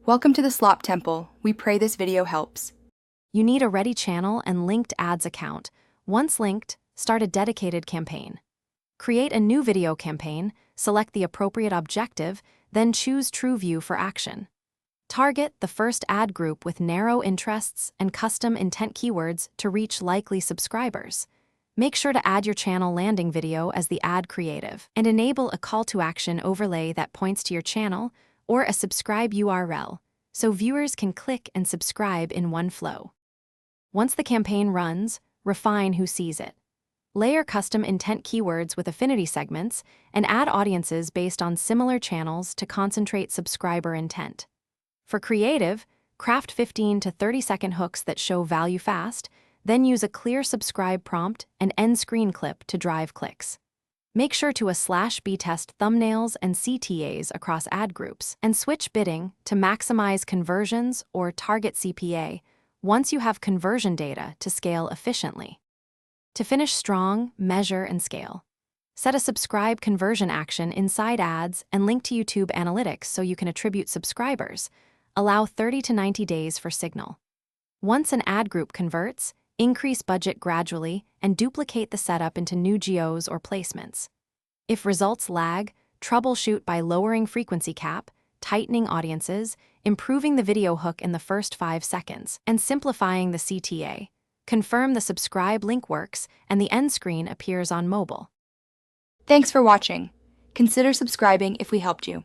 Welcome to the Slop Temple. We pray this video helps. You need a ready channel and linked ads account. Once linked, start a dedicated campaign. Create a new video campaign, select the appropriate objective, then choose TrueView for action. Target the first ad group with narrow interests and custom intent keywords to reach likely subscribers. Make sure to add your channel landing video as the ad creative and enable a call to action overlay that points to your channel or a subscribe URL, so viewers can click and subscribe in one flow. Once the campaign runs, refine who sees it. Layer custom intent keywords with affinity segments and add audiences based on similar channels to concentrate subscriber intent. For creative, craft 15 to 30-second hooks that show value fast, then use a clear subscribe prompt and end screen clip to drive clicks. Make sure to /B test thumbnails and CTAs across ad groups and switch bidding to maximize conversions or target CPA once you have conversion data to scale efficiently. To finish strong, measure and scale. Set a subscribe conversion action inside ads and link to YouTube Analytics so you can attribute subscribers. Allow 30 to 90 days for signal. Once an ad group converts, increase budget gradually and duplicate the setup into new geos or placements. If results lag, troubleshoot by lowering frequency cap, tightening audiences, improving the video hook in the first 5 seconds, and simplifying the CTA. Confirm the subscribe link works and the end screen appears on mobile. Thanks for watching. Consider subscribing if we helped you.